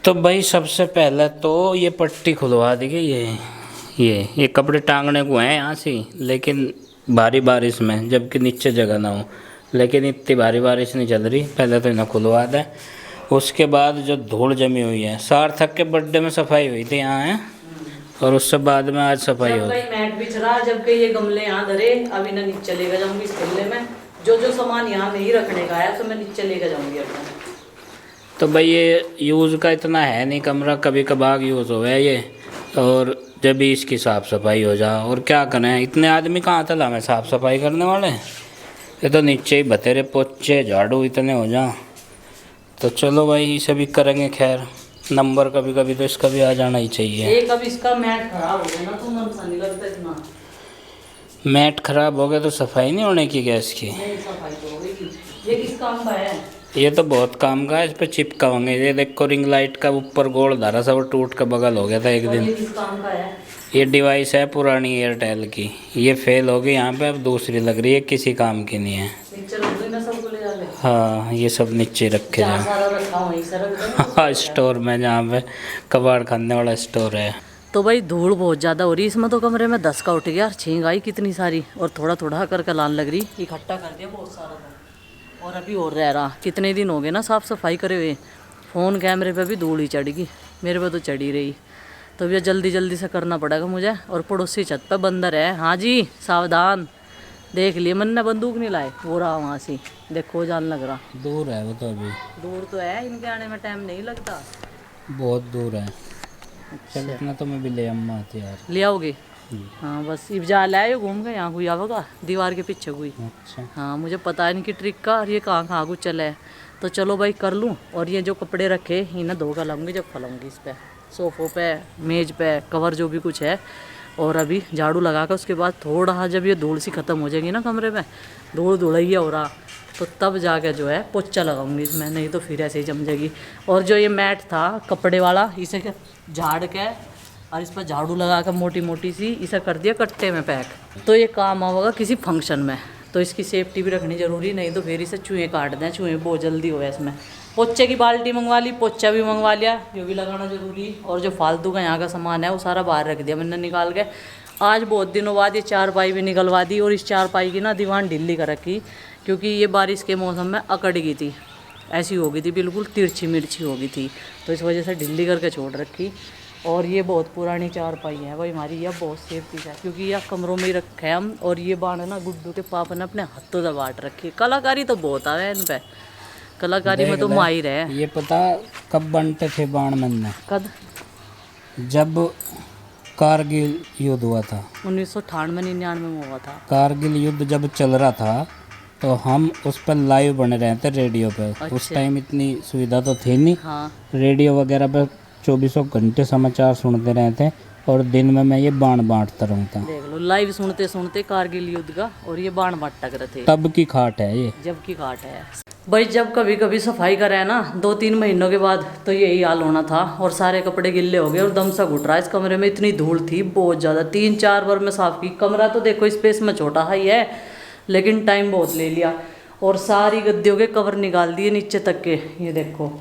तो भाई सबसे पहले तो ये पट्टी खुलवा दी गई ये कपड़े टांगने को हैं यहाँ से, लेकिन भारी बारिश में जबकि नीचे जगह ना हो, लेकिन इतनी भारी बारिश नहीं चल रही, पहले तो इन्हें खुलवा दें। उसके बाद जो धूल जमी हुई है, सार्थक के बर्थडे में सफाई हुई थी यहाँ है, और उससे बाद में आज सफाई होगी। मैट बिछ रहा, जबकि ये गमले यहाँ धरे, अभी ना नीचे लेकर जाऊंगी इस गमले में। जो सामान यहाँ नहीं रखने का है तो मैं नीचे लेकर जाऊंगी अपना। तो भाई ये यूज़ का इतना है नहीं, कमरा कभी कभार यूज़ हो गया ये, और जब भी इसकी साफ़ सफाई हो जा। और क्या करें, इतने आदमी कहाँ तला हमें साफ़ सफाई करने वाले, ये तो नीचे ही बतेरे पोचे झाड़ू इतने हो जा। तो चलो भाई इसे भी करेंगे, खैर नंबर कभी कभी तो इसका भी आ जाना ही चाहिए। एक अब इसका मैट खराब हो गया ना, तो मन सा नहीं लगता इतना। मैट खराब हो गया तो सफाई नहीं होने की गैस की? नहीं, सफाई तो होगी। ये किस काम का है? ये तो बहुत काम का है, इस पे चिपका होंगे। ये देखो रिंग लाइट का ऊपर गोल धारा सा वो टूट का बगल हो गया था एक दिन। ये किस काम का है? ये डिवाइस है पुरानी एयरटेल की, ये फेल हो गई यहाँ पे, अब दूसरी लग रही है, किसी काम की नहीं है। हाँ ये सब नीचे रखे हैं। हाँ स्टोर में, जहाँ पे कबाड़ खाने वाला स्टोर है। तो भाई धूल बहुत ज़्यादा हो रही इसमें, तो कमरे में 10 का उठ गया, छींक आई कितनी सारी, और थोड़ा थोड़ा करके लान लग रही, इकट्ठा कर दिया बहुत सारा था। और अभी और रह रहा, कितने दिन हो गए ना साफ़ सफाई करे हुए, फ़ोन कैमरे पे भी धूल ही चढ़ गई, मेरे पे तो चढ़ी रही। तो भैया जल्दी जल्दी से करना पड़ेगा मुझे। और पड़ोसी छत पे बंदर है, हाँ जी सावधान, देख लिए मैंने बंदूक नहीं लाए, वो रहा वहाँ से, देखो जान लग रहा। दूर है वो तो, अभी दूर तो है, इनके आने में टाइम नहीं लगता, बहुत दूर है। चल इतना तो मैं भी ले अम्मा आती यार। ले आओगे? हाँ बस इब जा लाए, घूम गए यहाँ कोई आवेगा दीवार के पीछे कोई। अच्छा हाँ मुझे पता है इनकी ट्रिक का, और ये कहाँ कहाँ कुछ चला है। तो चलो भाई कर लूँ, और ये जो कपड़े रखे इन्हें धो कर लाऊंगी जब फलाऊंगी इस पर, सोफ़ों पे, मेज़ पे, कवर जो भी कुछ है। और अभी झाड़ू लगा कर उसके बाद थोड़ा जब ये धूल सी ख़त्म हो जाएगी ना कमरे में, धूल धुलैया हो रहा, तो तब जाके जो है पोछा लगाऊंगी इसमें, नहीं तो फिर ऐसे ही जम जाएगी। और जो ये मैट था कपड़े वाला, इसे झाड़ के और इस पर झाड़ू लगा कर मोटी मोटी सी इसे कर दिया कट्टे में पैक, तो ये काम आएगा किसी फंक्शन में। तो इसकी सेफ्टी भी रखनी ज़रूरी, नहीं तो फिर इसे चूहे काट दें, चूहे बहुत जल्दी हो इसमें। पोचे की बाल्टी मंगवा ली, पोचा भी मंगवा लिया, ये भी लगाना ज़रूरी। और जो फालतू का यहाँ का सामान है वो सारा बाहर रख दिया मैंने निकाल के। आज बहुत दिनों बाद ये चारपाई भी निकलवा दी, और इस चारपाई की ना दीवान ढीली कर रखी, क्योंकि ये बारिश के मौसम में अकड़ गई थी, ऐसी हो गई थी, बिल्कुल तिरछी मिर्ची हो गई थी, तो इस वजह से ढीली करके छोड़ रखी। और ये बहुत पुरानी चारपाई है भाई हमारी, यह बहुत सेफ्टी है, क्योंकि यह कमरों में ही रखे हम। और ये बाण ना गुड्डू के पापा ने अपने हाथों से बांट रखी। कलाकारी तो बहुत है इन पे, कलाकारी में तो माहिर है। ये पता कब बनते थे बाण मन? कब? जब कारगिल युद्ध हुआ था, 1998-99 में हुआ था। कारगिल युद्ध जब चल रहा था तो हम उस पर लाइव बने रहे थे रेडियो पे। अच्छा। उस टाइम इतनी सुविधा तो थी नहीं। हाँ रेडियो वगैरह पे 24 घंटे समाचार सुनते रहे थे, और दिन में मैं ये बाण बांटता रहता। देख लो, लाइव सुनते सुनते कारगिल युद्ध का, और ये बाण बांट टक रहे थे। तब की खाट है ये, जब की घाट है भाई। जब कभी कभी सफाई करें ना 2-3 महीनों के बाद, तो यही हाल होना था, और सारे कपड़े गिल्ले हो गए, और दम सा घुट रहा है इस कमरे में, इतनी धूल थी बहुत ज़्यादा। 3-4 बार मैं साफ़ की। कमरा तो देखो स्पेस में छोटा ही है, लेकिन टाइम बहुत ले लिया। और सारी गद्दियों के कवर निकाल दिए नीचे तक के, ये देखो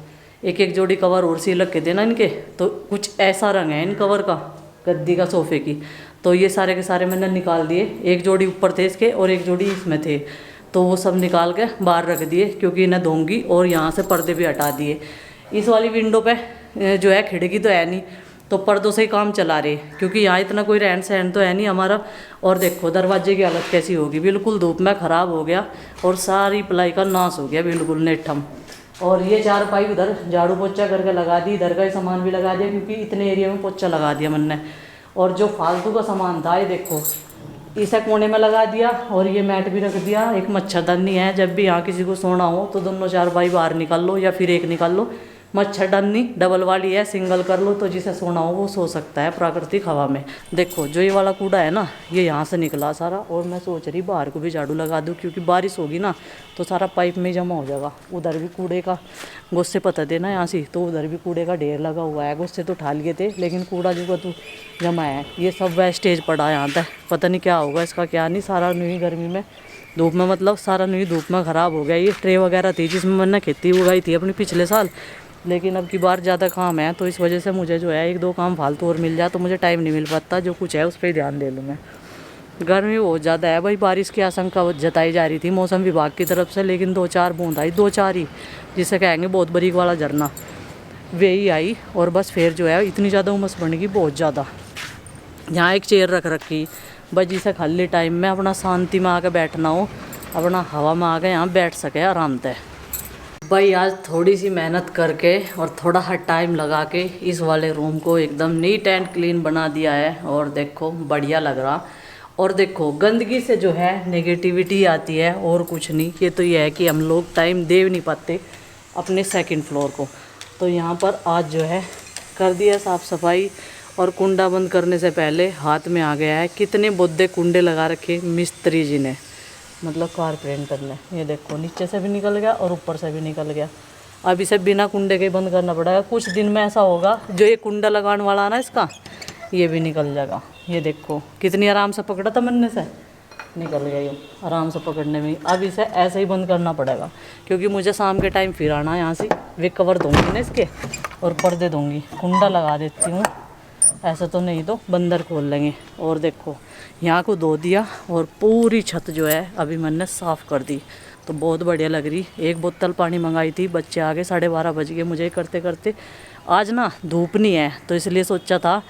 एक एक जोड़ी कवर और सी रखे थे ना इनके, तो कुछ ऐसा रंग है इन कवर का गद्दी का, सोफ़े की। तो ये सारे के सारे मैंने निकाल दिए, एक जोड़ी ऊपर थे इसके और एक जोड़ी इसमें थे, तो वो सब निकाल के बाहर रख दिए, क्योंकि इन्हें धोंगी। और यहाँ से पर्दे भी हटा दिए। इस वाली विंडो पे जो है खिड़की तो है नहीं, तो पर्दों से ही काम चला रहे, क्योंकि यहाँ इतना कोई रहन सहन तो है नहीं हमारा। और देखो दरवाजे की हालत कैसी होगी, बिल्कुल धूप में ख़राब हो गया, और सारी प्लाई का नाश हो गया बिल्कुल नेठम। और ये चारपाई उधर झाड़ू पोछा करके लगा दी, इधर का ही सामान भी लगा दिया, क्योंकि इतने एरिया में पोछा लगा दिया मैंने। और जो फालतू का सामान था ये देखो इसे कोने में लगा दिया, और ये मैट भी रख दिया। एक मच्छरदानी है, जब भी यहाँ किसी को सोना हो तो दोनों चारपाई बाहर निकाल लो, या फिर एक निकाल लो। मच्छरदानी डबल वाली है, सिंगल कर लो, तो जिसे सोना हो वो सो सकता है प्राकृतिक हवा में। देखो जो ये वाला कूड़ा है ना, ये यहाँ से निकला सारा, और मैं सोच रही बाहर को भी झाड़ू लगा दूँ, क्योंकि बारिश होगी ना तो सारा पाइप में जमा हो जाएगा। उधर भी कूड़े का गुस्से पता देना यहाँ से, तो उधर भी कूड़े का ढेर लगा हुआ है। गुस्से तो उठा लिए थे, लेकिन कूड़ा जो तो जमा है, ये सब वेस्टेज पड़ा है यहाँ तक, पता नहीं क्या होगा इसका क्या नहीं। सारा न्यू गर्मी में धूप में, मतलब सारा न्यू धूप में ख़राब हो गया। ये ट्रे वगैरह थी जिसमें मैंने खेती उगाई थी अपनी पिछले साल, लेकिन अब की बार ज़्यादा काम है तो इस वजह से मुझे जो है 1-2 काम फालतू और मिल जाए तो मुझे टाइम नहीं मिल पाता, जो कुछ है उस पर ही ध्यान दे लूँ मैं। गर्मी बहुत ज़्यादा है भाई, बारिश की आशंका जताई जा रही थी मौसम विभाग की तरफ से, लेकिन 2-4 बूंद आई, 2-4 ही, जिसे कहेंगे बहुत बरीक वाला झरना, वही आई और बस फिर जो है इतनी ज़्यादा उमस बनेगी बहुत ज़्यादा। यहाँ एक चेयर रख रखी बस, जिसे खाली टाइम में अपना शांति में आके बैठना हो, अपना हवा में आके यहाँ बैठ सके आराम से। भाई आज थोड़ी सी मेहनत करके और थोड़ा सा टाइम लगा के इस वाले रूम को एकदम नीट एंड क्लीन बना दिया है और देखो बढ़िया लग रहा। और देखो गंदगी से जो है नेगेटिविटी आती है और कुछ नहीं, ये तो ये है कि हम लोग टाइम दे नहीं पाते अपने सेकंड फ्लोर को। तो यहाँ पर आज जो है कर दिया साफ़ सफाई, और कुंडा बंद करने से पहले हाथ में आ गया है कितने बोद्धे कुंडे लगा रखे मिस्त्री जी ने, मतलब कारपेंटर ने। ये देखो नीचे से भी निकल गया और ऊपर से भी निकल गया। अब इसे बिना कुंडे के बंद करना पड़ेगा। कुछ दिन में ऐसा होगा जो ये कुंडा लगाने वाला है ना इसका, ये भी निकल जाएगा। ये देखो कितनी आराम से पकड़ा था मैंने से, निकल गया ये आराम से पकड़ने में। अब इसे ऐसे ही बंद करना पड़ेगा क्योंकि मुझे शाम के टाइम फिर आना है यहाँ से। वे कवर दूँगी ना इसके और पर्दे दूँगी, कुंडा लगा देती हूँ, ऐसा तो नहीं तो बंदर खोल लेंगे। और देखो यहाँ को धो दिया और पूरी छत जो है अभी मैंने साफ़ कर दी, तो बहुत बढ़िया लग रही। 1 बोतल पानी मंगाई थी, बच्चे आ गए, 12:30 बज गए मुझे करते करते। आज ना धूप नहीं है तो इसलिए सोचा था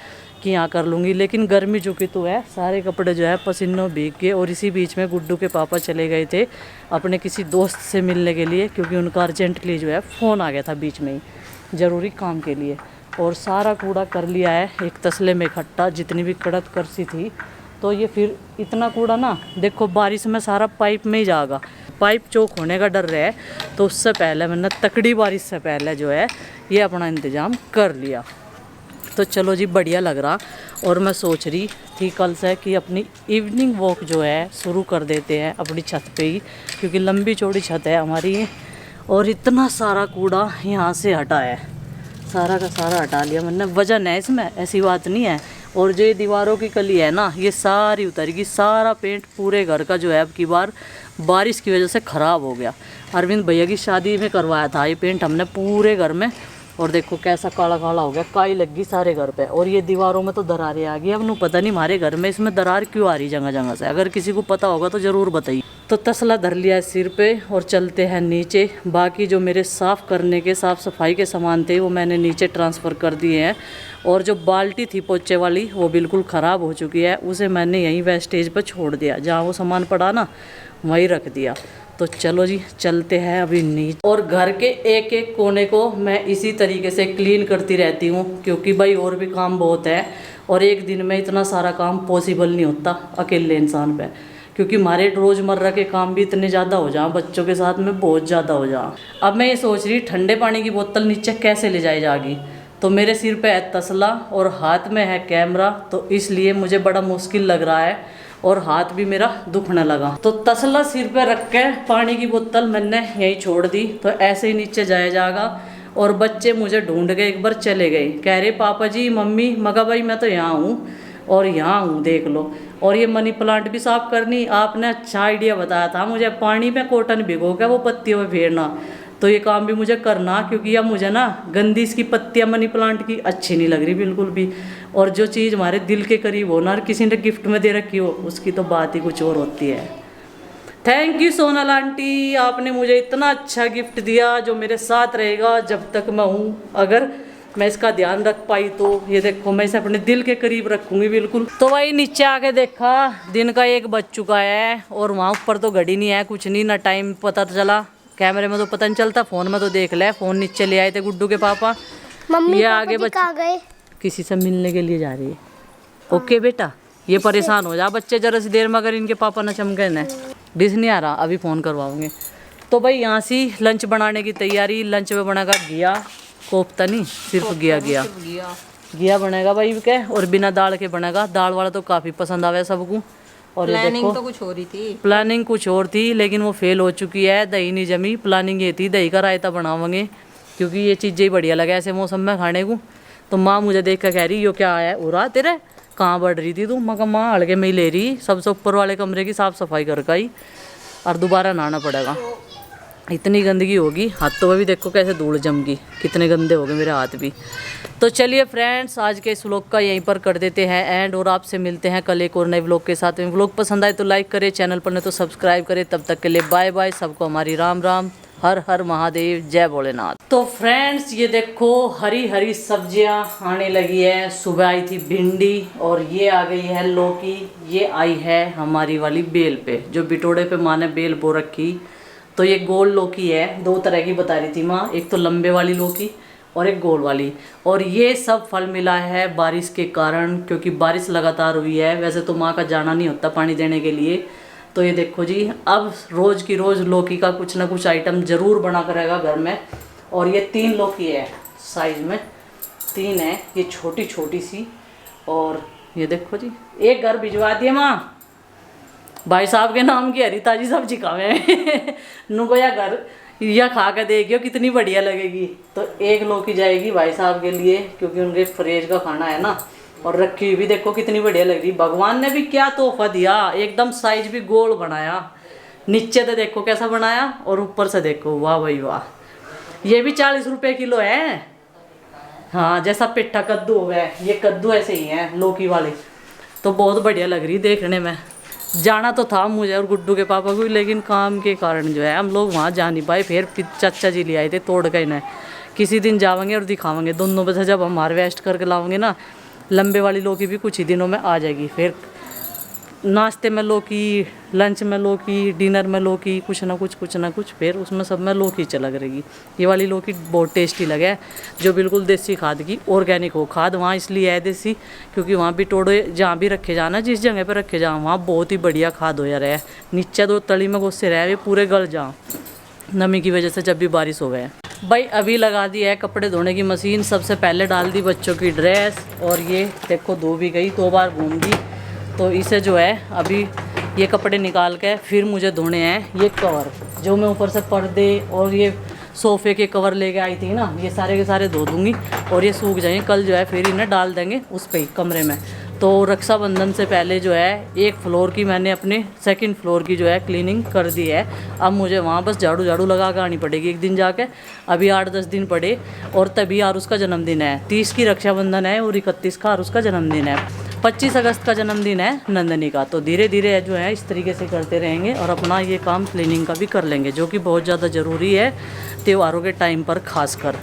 कि यहाँ कर लूँगी, लेकिन गर्मी चुकी तो है, सारे कपड़े जो है पसीनों भीग गए। और इसी बीच में गुड्डू के पापा चले गए थे अपने किसी दोस्त से मिलने के लिए, क्योंकि उनका अर्जेंटली जो है फ़ोन आ गया था बीच में ही ज़रूरी काम के लिए। और सारा कूड़ा कर लिया है एक तसले में इकट्ठा, जितनी भी कड़क करसी थी। तो ये फिर इतना कूड़ा ना देखो बारिश में सारा पाइप में ही जाएगा, पाइप चौक होने का डर है। तो उससे पहले मैंने तकड़ी बारिश से पहले जो है ये अपना इंतज़ाम कर लिया। तो चलो जी बढ़िया लग रहा। और मैं सोच रही थी कल से कि अपनी इवनिंग वॉक जो है शुरू कर देते हैं अपनी छत पे ही, क्योंकि लंबी चौड़ी छत है हमारी। और इतना सारा कूड़ा यहाँ से हटा है, सारा का सारा हटा लिया मैंने। वजन है इसमें, ऐसी बात नहीं है। और जो ये दीवारों की कली है ना, ये सारी उतरेगी। सारा पेंट पूरे घर का जो है अब की बार बारिश की वजह से ख़राब हो गया। अरविंद भैया की शादी में करवाया था ये पेंट हमने पूरे घर में, और देखो कैसा काला काला हो गया, काई लग गई सारे घर पे। और ये दीवारों में तो दरारें आ गई। अब नू पता नहीं हमारे घर में इसमें दरार क्यों आ रही जगह जगह से, अगर किसी को पता होगा तो ज़रूर बताइए। तो तसला धर लिया सिर पे और चलते हैं नीचे। बाकी जो मेरे साफ़ करने के साफ़ सफाई के सामान थे वो मैंने नीचे ट्रांसफ़र कर दिए हैं। और जो बाल्टी थी पोचे वाली वो बिल्कुल ख़राब हो चुकी है, उसे मैंने यहीं वेस्टेज पर छोड़ दिया, जहाँ वो सामान पड़ा ना वहीं रख दिया। तो चलो जी चलते हैं अभी नीचे। और घर के एक एक कोने को मैं इसी तरीके से क्लीन करती रहती हूँ, क्योंकि भाई और भी काम बहुत है और एक दिन में इतना सारा काम पॉसिबल नहीं होता अकेले इंसान पे, क्योंकि हमारे रोज़मर्रा के काम भी इतने ज़्यादा हो जाएं, बच्चों के साथ में बहुत ज़्यादा हो जाएं। अब मैं ये सोच रही ठंडे पानी की बोतल नीचे कैसे ले जाई जाएगी। तो मेरे सिर पे है तसला और हाथ में है कैमरा, तो इसलिए मुझे बड़ा मुश्किल लग रहा है और हाथ भी मेरा दुखने लगा। तो तसला सिर पे रख के पानी की बोतल मैंने यहीं छोड़ दी, तो ऐसे ही नीचे जाया जाएगा। और बच्चे मुझे ढूंढ गए, एक बार चले गए, कह रहे पापा जी मम्मी, मगा भाई मैं तो यहाँ हूँ और यहाँ हूँ देख लो। और ये मनी प्लांट भी साफ करनी, आपने अच्छा आइडिया बताया था मुझे, पानी में कॉटन भिगो के वो पत्तियों में फेरना, तो ये काम भी मुझे करना, क्योंकि अब मुझे ना गंदी इसकी पत्तियां मनी प्लांट की अच्छी नहीं लग रही बिल्कुल भी। और जो चीज़ हमारे दिल के करीब हो ना और किसी ने गिफ्ट में दे रखी हो, उसकी तो बात ही कुछ और होती है। थैंक यू सोनल आंटी, आपने मुझे इतना अच्छा गिफ्ट दिया जो मेरे साथ रहेगा जब तक मैं हूँ। अगर मैं इसका ध्यान रख पाई तो ये देखो मैं इसे अपने दिल के करीब रखूँगी बिल्कुल। तो वही नीचे आके देखा दिन का 1 बज चुका है और वहाँ ऊपर तो घड़ी नहीं है, कुछ नहीं, ना टाइम पता चला, कैमरे में तो पता नहीं चलता, फ़ोन में तो देख ले। फ़ोन नीचे ले आए थे गुड्डू के पापा। मम्मी ये आगे बच्चे कहाँ गए? किसी से मिलने के लिए जा रही है। ओके बेटा, ये परेशान हो जा बच्चे जरा सी देर में, अगर इनके पापा न चमके न। डिश नहीं आ रहा, अभी फ़ोन करवाओगे। तो भाई यहाँ से लंच बनाने की तैयारी। लंच में बनेगा घिया, कोफ्ता नहीं, सिर्फ घिया बनेगा भाई के, और बिना दाल के बनेगा। दाल वाला तो काफ़ी पसंद आवे सबको। और ये देखो तो कुछ हो रही थी, प्लानिंग कुछ और थी लेकिन वो फेल हो चुकी है, दही नहीं जमी। प्लानिंग ये थी दही का रायता बनावेंगे, क्योंकि ये चीज़ें ही बढ़िया लगे ऐसे मौसम में खाने को। तो माँ मुझे देख कर कह रही यो क्या है उरा तेरे, कहाँ बढ़ रही थी तू? मैं कहा माँ हल्के में ही ले रही, सबसे ऊपर वाले कमरे की साफ़ सफाई कर गई और दोबारा नहाना पड़ेगा। इतनी गंदगी होगी, हाथों में भी देखो कैसे धूल जम गई, कितने गंदे हो गए मेरे हाथ भी। तो चलिए फ्रेंड्स, आज के इस व्लॉग का यहीं पर कर देते हैं एंड, और आपसे मिलते हैं कल एक और नए व्लॉग के साथ में। व्लॉग पसंद आए तो लाइक करें, चैनल पर नहीं तो सब्सक्राइब करें। तब तक के लिए बाय बाय, सबको हमारी राम राम, हर हर महादेव, जय भोलेनाथ। तो फ्रेंड्स ये देखो हरी हरी सब्जियां आने लगी है। सुबह आई थी भिंडी और ये आ गई है लौकी, ये आई है हमारी वाली बेल पे, जो बिटोड़े पे माँ ने बेल बो रखी। तो ये गोल लौकी है, 2 तरह की बता रही थी माँ, एक तो लंबे वाली लौकी और एक गोल वाली। और ये सब फल मिला है बारिश के कारण, क्योंकि बारिश लगातार हुई है। वैसे तो माँ का जाना नहीं होता पानी देने के लिए। तो ये देखो जी, अब रोज़ की रोज़ लौकी का कुछ ना कुछ आइटम ज़रूर बना करेगा घर में। और ये 3 लौकी है साइज़ में, 3 है, ये छोटी छोटी सी। और ये देखो जी, एक घर भिजवा दिए माँ, भाई साहब के नाम की हरी ताजी सब्जी खावे नुको या घर या खा के देखियो कितनी बढ़िया लगेगी। तो एक लौकी जाएगी भाई साहब के लिए, क्योंकि उनके फ्रेज का खाना है ना। और रखी हुई भी देखो कितनी बढ़िया लग रही। भगवान ने भी क्या तोहफा दिया, एकदम साइज भी गोल बनाया। नीचे से देखो कैसा बनाया और ऊपर से देखो, वाह भाई वाह। ये भी 40 रुपये किलो है। हाँ, जैसा पिट्ठा कद्दू हो गया, ये कद्दू ऐसे ही है लौकी वाले। तो बहुत बढ़िया लग रही देखने में। जाना तो था मुझे और गुड्डू के पापा को, लेकिन काम के कारण जो है हम लोग वहाँ जा नहीं पाए। फिर चाचा जी ले आए थे तोड़ के इन्हें। किसी दिन जाएंगे और दिखावेंगे दोनों बजे, जब हम हार्वेस्ट करके लाओगे ना। लंबे वाली लौकी भी कुछ ही दिनों में आ जाएगी। फिर नाश्ते में लौकी, लंच में लौकी, डिनर में लौकी, कुछ ना कुछ फिर उसमें सब में लौकी चला करेगी। ये वाली लौकी बहुत टेस्टी लगे, जो बिल्कुल देसी खाद की, ऑर्गेनिक हो खाद। वहाँ इसलिए है देसी, क्योंकि वहाँ भी टोड़े जहाँ भी रखे जाना, जिस जगह पर रखे जाओ वहाँ बहुत ही बढ़िया खाद हो जा रहा है। नीचे 2 तली में घुसे रहे, वे पूरे गल जाओ नमी की वजह से, जब भी बारिश हो गए। भाई अभी लगा दी है कपड़े धोने की मशीन। सबसे पहले डाल दी बच्चों की ड्रेस, और ये देखो धो भी गई, 2 बार घूम गई। तो इसे जो है अभी ये कपड़े निकाल के फिर मुझे धोने हैं ये कवर, जो मैं ऊपर से पर्दे और ये सोफ़े के कवर लेके आई थी ना, ये सारे के सारे धो दूँगी और ये सूख जाएंगे। कल जो है फिर इन्हें डाल देंगे उस पर ही कमरे में। तो रक्षाबंधन से पहले जो है 1 फ्लोर की मैंने अपने 2nd फ्लोर की जो है क्लीनिंग कर दी है। अब मुझे वहाँ बस झाड़ू लगा कर आनी पड़ेगी एक दिन जाके। अभी 8-10 दिन पड़े, और तभी आरुष का जन्मदिन है। 30 की रक्षाबंधन है और 31 का आरुष का जन्मदिन है। 25 अगस्त का जन्मदिन है नंदनी का। तो धीरे धीरे जो है इस तरीके से करते रहेंगे और अपना ये काम क्लीनिंग का भी कर लेंगे, जो कि बहुत ज़्यादा ज़रूरी है त्योहारों के टाइम पर खास कर,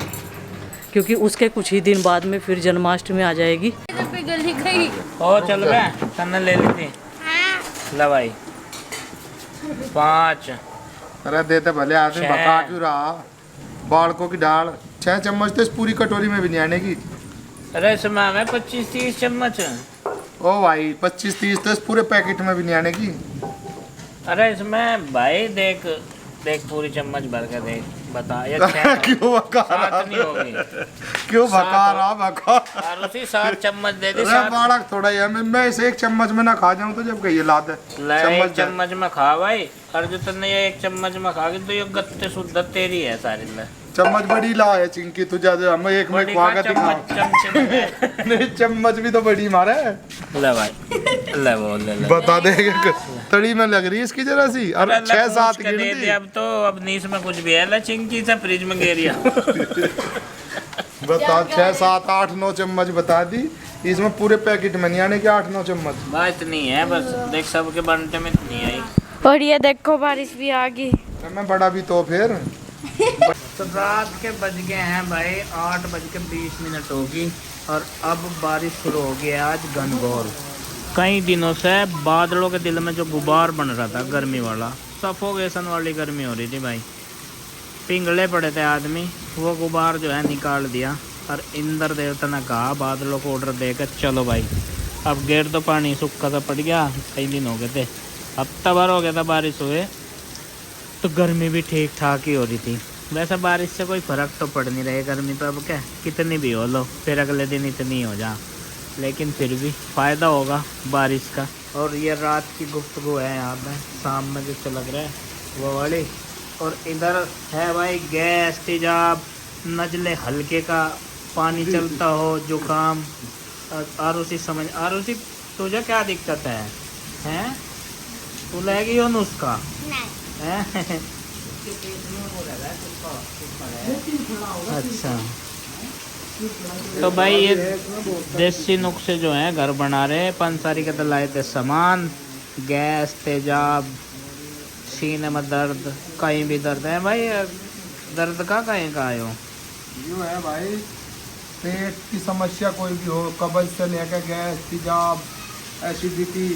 क्योंकि उसके कुछ ही दिन बाद में फिर जन्माष्टमी आ जाएगी। और चल बे तन्ने ले ली ला भाई 5। अरे देते भले आदमी, बका क्यों रहा। बालकों की दाल 6 चम्मच तो इस पूरी कटोरी में भी नहीं आने की। अरे इसमें हमें 25-30 चम्मच। ओ भाई 25-30 तो इस पूरे पैकेट में भी नहीं आने की। अरे इसमें भाई देख देख पूरी चम्मच भर के देख, बता ये क्यों बका रहा, नहीं होगी क्यों बका रहा बका। और उसी 7 चम्मच दे दी। अरे बालक थोड़ा ही है, मैं इसे 1 चम्मच में ना खा जाऊं तो जब कहिए लाद एक चम्मच में खा भाई। और जो तुमने ये 1 चम्मच में खा तो ये गत्ते शुद्ध तेरी है सारी। चम्मच बड़ी ला है चिंकी तुझे, हम एक में खा के दिखा। नहीं चम्मच भी तो बड़ी मारे। ले भाई ले वो ले बता देगा तड़ी में लग रही है इसकी जरा सी। और 6-7 गिन दी। अब तो अब नीस में कुछ भी है ला चिंकी से फ्रिज में गिरिया। बता 6-7-8-9 चम्मच बता दी। इसमें पूरे पैकेट में नहीं आने के 8-9 चम्मच। बात नहीं है, बस देख सबके बनते में नहीं आई। और ये देखो बारिश भी आ गई। मैं बड़ा भी तो फिर तो रात के बज गए हैं भाई 8:20 होगी, और अब बारिश शुरू हो गई है आज घनघोर। कई दिनों से बादलों के दिल में जो गुबार बन रहा था गर्मी वाला, सफोकेशन वाली गर्मी हो रही थी भाई, पिंगले पड़े थे आदमी, वो गुबार जो है निकाल दिया। और इंद्र देवता ने कहा बादलों को ऑर्डर देकर चलो भाई, अब गेट तो पानी सूखा सा पड़ गया, कई दिन हो गए थे, हफ्ता भर हो गया था बारिश हुए, तो गर्मी भी ठीक ठाक ही हो रही थी। वैसे बारिश से कोई फ़र्क तो पड़ नहीं रही गर्मी पे, अब क्या कितनी भी हो लो फिर अगले दिन इतनी हो जा, लेकिन फिर भी फ़ायदा होगा बारिश का। और ये रात की गुफ्तगू है यहाँ पे, शाम में जो लग रहा है वो वाली। और इधर है भाई गैस तेजाब, नजले हल्के का, पानी चलता हो, जुकाम। आरुषि समझ, आरुषि तुझे क्या दिक्कत है? हैं तू लेगी हो नुस्खा? अच्छा, तो भाई ये देसी नुस्खे जो हैं घर बना रहे हैं। पंसारी के तो लाए थे सामान, गैस, तेजाब, सीने में दर्द, कहीं भी दर्द है भाई। दर्द का कहीं का आयो यो है भाई, पेट की समस्या कोई भी हो, कब्ज से लेकर गैस, तेजाब, एसिडिटी,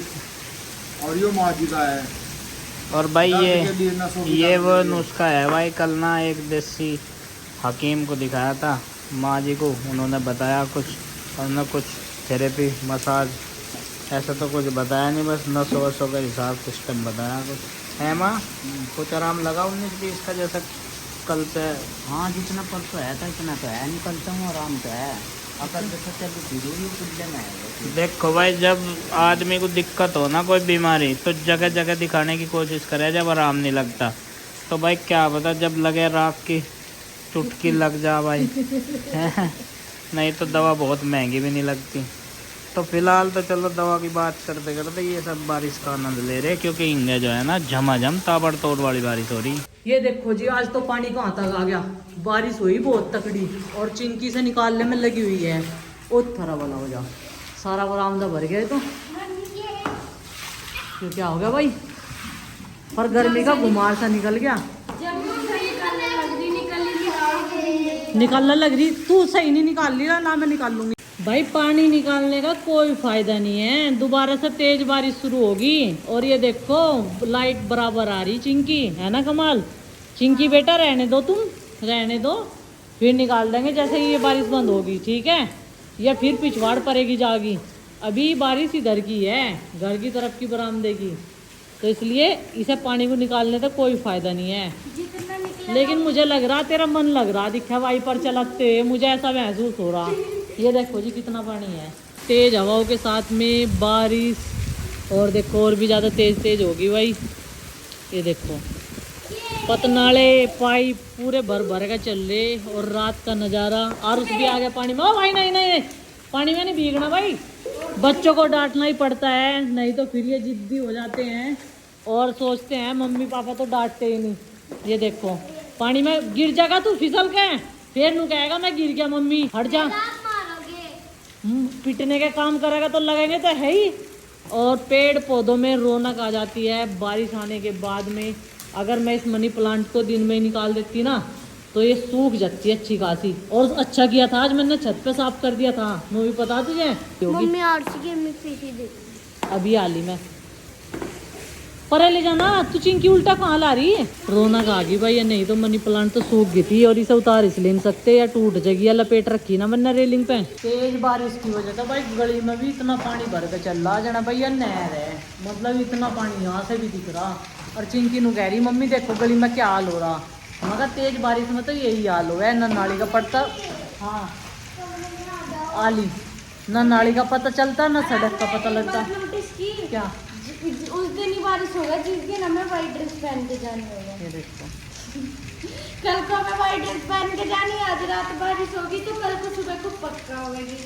और यो माजी का है। और भाई दर्द के लिए नसों की ये दर्द वो के लिए। नुस्खा है भाई। कल ना एक देसी हकीम को दिखाया था, माँ जी को, उन्होंने बताया कुछ, उन्होंने कुछ थेरेपी, मसाज, ऐसा तो कुछ बताया नहीं, बस नसों वसों का हिसाब सिस्टम बताया कुछ। है माँ, कुछ आराम लगा 19-20 का जैसा कल से? हाँ, जितना परसों है था इतना तो है, निकलता हूँ आराम तो है। अगर जैसे चलो जरूरी कुल्ले में है। देखो भाई, जब आदमी को दिक्कत हो ना कोई बीमारी, तो जगह जगह दिखाने की कोशिश करे, जब आराम नहीं लगता तो भाई क्या पता जब लगे राख की चुटकी लग जा भाई। हैं? नहीं तो दवा बहुत महंगी भी नहीं लगती। तो फिलहाल तो चलो दवा की बात करते करते ये सब बारिश का आनंद ले रहे, क्योंकि इंगे जो है ना झमाझम ताबड़तोड़ वाली बारिश हो रही। ये देखो जी, आज तो पानी कहाँ तक आ गया। बारिश हुई बहुत तकड़ी और चिंकी से निकालने में लगी हुई है। ओ थरा वाला हो जा, सारा बरामदा भर गया है। तो क्या हो गया भाई? पर गर्मी का गुमार सा निकल गया। निकालने लग रही, तू सही नहीं निकाल ली ना, मैं निकाल लूंगी। भाई पानी निकालने का कोई फायदा नहीं है, दोबारा से तेज बारिश शुरू होगी। और ये देखो लाइट बराबर आ रही चिंकी, है ना कमाल? चिंकी बेटा रहने दो, तुम रहने दो, फिर निकाल देंगे जैसे ही ये बारिश बंद होगी, ठीक है? या फिर पिछवाड़ पड़ेगी जागी। अभी बारिश इधर की है, घर की तरफ की बरामदे की, तो इसलिए इसे पानी को निकालने का कोई फायदा नहीं है। लेकिन मुझे लग रहा, तेरा मन लग रहा दिखा वाइपर चलाते, मुझे ऐसा महसूस हो रहा। ये देखो जी कितना पानी है, तेज हवाओं के साथ में बारिश, और देखो और भी ज़्यादा तेज होगी भाई। ये देखो पतनाले पाइप पूरे भर भर के चल रहे, और रात का नज़ारा। आरुष भी आ गया पानी में। ओ भाई नहीं नहीं नहीं, पानी में नहीं भीगना भाई, बच्चों को डांटना ही पड़ता है, नहीं तो फिर ये जिद्दी हो जाते हैं और सोचते हैं मम्मी पापा तो डांटते ही नहीं। ये देखो पानी में गिर जाएगा तू, फिसल के फिर नू कहेगा मैं गिर गया मम्मी, हट जा। पिटने के काम करेगा तो लगेंगे तो है ही। और पेड़ पौधों में रौनक आ जाती है बारिश आने के बाद में। अगर मैं इस मनी प्लांट को दिन में ही निकाल देती ना, तो ये सूख जाती है अच्छी खासी। और अच्छा किया था आज मैंने छत पे साफ कर दिया था, वो भी पता तुझे? मम्मी आरसी की हमें पीछे दे। अभी आ ली मैं, परे ले जाना। तू चिंकी उल्टा कहाँ ला रही है? रौनक आ गई भाई, नहीं तो मनी प्लांट तो सूख गई थी, और इसे उतार इसलिए नहीं सकते, या टूट जाएगी, या लपेट रखी ना मैंने रेलिंग पे। तेज बारिश की वजह से भाई गली में भी इतना पानी भर के चल रहा जना भैया, नहर है, मतलब इतना पानी यहाँ से भी दिख रहा। और चिंकी नु कह रही मम्मी देखो गली में क्या हाल हो रहा। मगर तेज बारिश में तो यही हाल हो है, ना नाली का पड़ता, हाँ आली, ना नाली का पता चलता, ना सड़क का पता लगता। नोटिस की क्या? उस दिन ही बारिश होगा जिस दिन हमें वाइट ड्रेस पहन के जानी होगा। ये देखो कल को हमें वाइट ड्रेस पहन के जानी, आज रात बारिश होगी तो कल को सुबह को पक्का होगी।